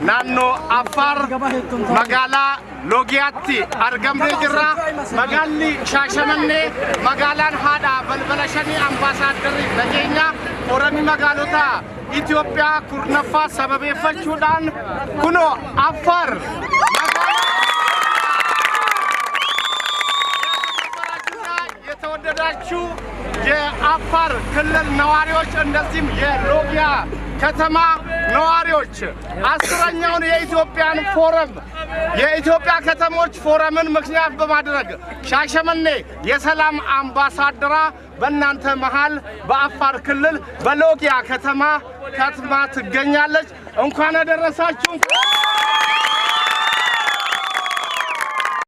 Nanno Afar magala Logiatti argamne jirra magalli Shashamanne magalan hada balbalashani ambassador nageenya orami magalota Ethiopia kurnafa sababeeffachuudhaan kuno Afar የተወደዳችሁ የአፋር ክልል ነዋሪዎች እንደዚህም የሎጊያ ከተማ ነዋሪዎች አስረኛውን የኢትዮጵያን ፎረም የኢትዮጵያ ከተሞች ፎረምን ምክንያት በማድረግ ሻሸመኔ የሰላም አምባሳደራ በእናንተ መሃል በአፋር ክልል በሎጊያ ከተማ ትገኛለች። እንኳን አደረሳችሁ።